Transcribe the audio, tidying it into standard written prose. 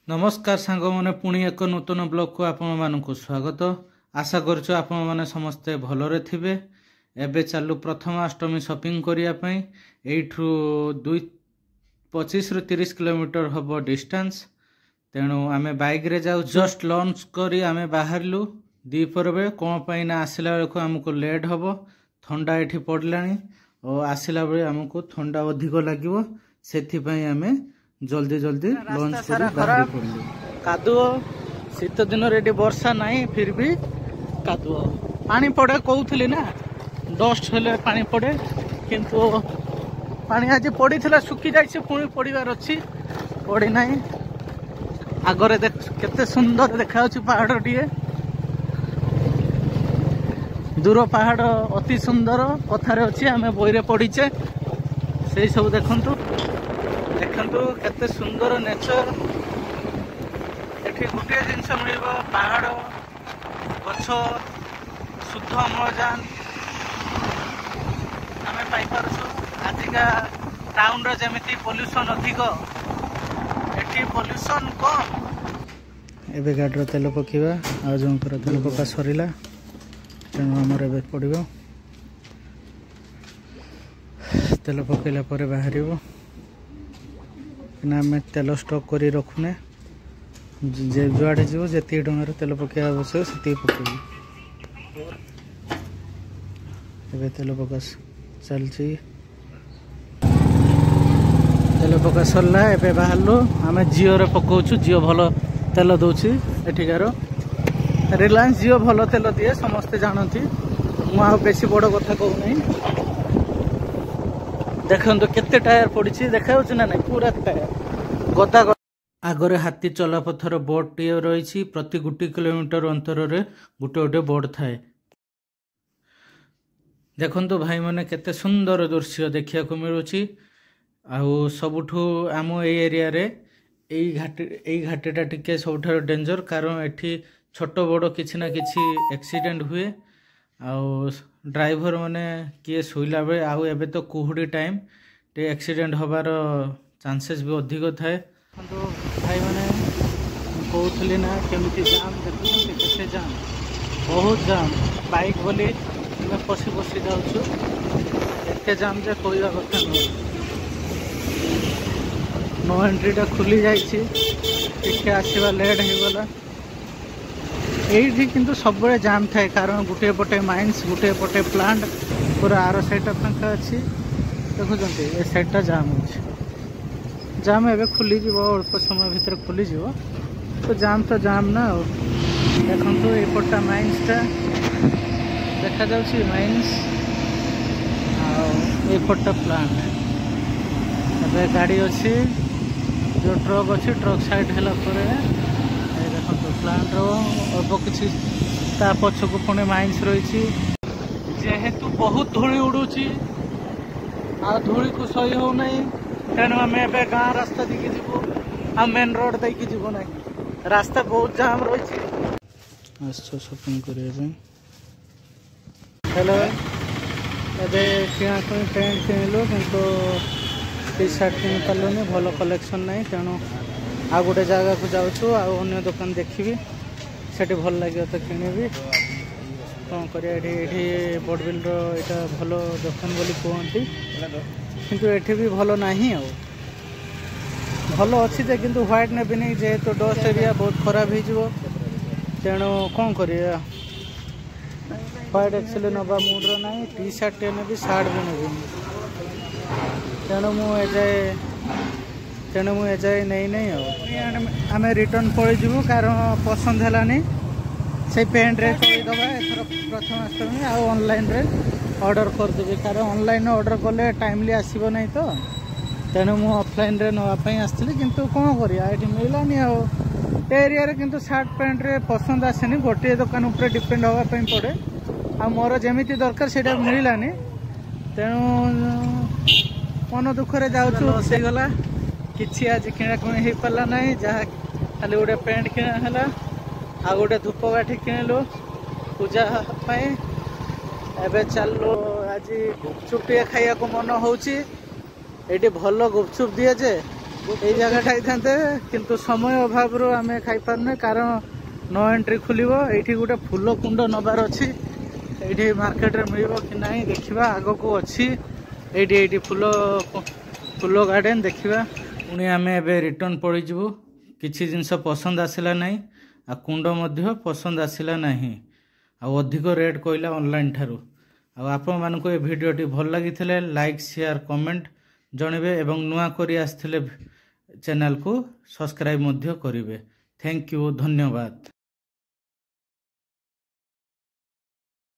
नमस्कार सांग मैंने पुणी एक नूतन ब्लॉग को आपण मानक स्वागत। आशा करुछु आपण माने समस्ते भलरे थिबे। एबे चालू प्रथमाष्टमी शॉपिंग करिया पई एठू 25 रु 30 किलोमीटर हबो डिस्टेंस। तेणु आमे बाइक रे जाऊ। जस्ट लॉन्च करी आमे बाहरलु दीपर बे कोन पई ना आसिला बेलको हमको लेट हबो। ठंडा एठी पडलानी और आसिला बेले हमको ठंडा अधिक लागिवो, सेथि पई आमे जल्दी जल्दी लॉन्च करी बाहर पड़लु। कादुओ शीत दिन रे वर्षा नहीं फिर भी कादुओ पानी पड़े कहूली ना, डस्ट हेले पानी पड़े किंतु पानी आज पड़ी थिला सुखी जाइए, पुणी पड़ार अच्छी पड़ी ना। आगरे देख केते सुंदर देखा पहाड़ टीए, दूर पहाड़ अति सुंदर कथार अच्छी आम बही पढ़ीचे से सब देखु देखु केते सुंदर नेचर। एठी गोटे जिनस मिल पहाड़ गछ शुद्ध अम्लजान आम पाइपर। आजिका टाउन जमी पॉल्यूशन अधिक, एठी पॉल्यूशन कम। एबे गाड़ी तेल पकेबा आ जो तेल पका सरीला, तेणु आमर ए पड़ो तेल पकईला बाहर ना। आम तेल स्टॉक कर रखुने, जुआड़े जीव जी टकर तेल पकड़ा आवश्यक से पकड़। तेल पका चलती, तेल पका सरला। एबे बाहरलु आम जिओ रे पकाउछु। जिओ भल तेल दउछि एठिकार। रिलायंस जिओ भल तेल दिए समस्ते जानती, मु बेसी बड़ कथा कहू नहीं। देखो केते टायर पड़ी देखा ना नहीं, पूरा टायर गदा। आगरे हाथी चलापथर बोर्ड टी रही, प्रति गोटी किलोमीटर अंतर रे गोटे गोटे बोर्ड थाए। देखो भाई माने केते सुंदर दृश्य देखा मिलूँ। आउ सबुठू आम एरिया रे घाटीटा टिके सबुठार डेंजर, कारण एठी छोट बड़ किछि ना किछि एक्सीडेंट हुए। आउ ड्राइवर माने किए शुला बेले आउ एबे तो कुहुड़ी टाइम टे एक्सीडेंट होबार चांसेस भी अधिक थाए। भाई माने कहूली ना केमती जाम देखुं, केते जाम, बहुत जाम। बाइक बोली पशि पशि जाऊँ, एते जाम जे कहवा कथा नुह। नो एंट्रीटा खुली जाइए, आसवा लेट हो गला। ये किंतु सब जाम थाए, कारण गोटे पटे माइन्स गोटे पटे प्लांट, पूरा आर साइड फांका अच्छी। देखुं ए साइडटा जाम हो, जाम एवं खुली अल्प समय भितर खुली तो जाम तो जाम ना। देखो एपटा माइन्सटा देखा जाउछि, माइन्स आपटा प्लांट। एबे गाड़ी अच्छी जो ट्रक अच्छी, ट्रक साइड है देखो प्लांट अल्प किसी पछक पुणी माइन्स रही। जेहेतु बहुत धूली उड़ूची आ धूली को सही हो नहीं, तेणु आम ए गाँ रास्ता देखिए जीवु, आ मेन रोड देखिए जीवु ना। रास्ता बहुत जाम रही। शॉपिंग करने हेलो किणा पैंट किणलु कि टी सार्ट किଣି पार्लुनि, भल कलेक्शन नहीं। तेणु आ गोटे जगह को जाऊँ, अन्य दुकान देखी से भल लगे तो किणवी। कौन कर बड़बिल यहाँ भल दुकान बोली कहती, किंतु एठी भी भल नहीं। भल अच्छी जे किंतु व्हाइट नेबिनी, जेहेतु डस्ट एरिया बहुत खराब हो। तेणु कौन कर व्हाइट एक्चुअली नवा मुड्र ना। टी सार्ट टे नेबी, सार्ट भी नेबी। तेणु मुझे नहीं आम रिटर्न पड़ीजु, कारण पसंद है से पेंट रे चलदबा। एथर प्रथमाष्टमी आ ऑनलाइन रे ऑर्डर करदेवी, कारण ऑनलाइन ऑर्डर कले टाइमली आसब नहीं। तो तेणु मु ऑफलाइन रे नापी आसती, किंतु कौन करिया ये मिलानी। एरिया रे किंतु शर्ट पैंट रे पसंद आसेनी, गोटे दुकान उपर डिपेंड होगापी पड़े। आ मोर जमीती दरकार से मिलानी, तेणु मन दुखरे जाऊला। किसी आज किणाकिणी हो पारा ना, जहाँ खाली गोटे पैंट किणा, आ गोटे धूपकाठी किणलु पूजा। एबे चलु आज गुपचुप टे खाइया को मन होउची। एटी भल गुपचुप दिए जे এই জায়গাটা ହେଇଥାନ୍ତେ କିନ୍ତୁ ସମୟ ଅଭାବରୁ ଆମେ ଖାଇପାରୁନେ କାରଣ नो एंट्री खोलिबो एठी गोटे फूल कुंड नबार अछि एठी मार्केट रे मिलिबो कि नाही देखिबा आगो को अछि एठी एठी फूल गार्डन देखिबा पुणी आमे एबे रिटर्न पड़ी जिवो किछि जिंस पसंद आसिला नाही आ कुंड मध्य पसंद आसिला नाही आ अधिक रेट कहला ऑनलाइन ठारू आ आपण मानको ए वीडियोटी भल लागिथिले लाइक शेयर कमेंट जणिबे एवं नुआ करी आस्थिले चैनल को सब्सक्राइब मध्य करिवे थैंक यू धन्यवाद।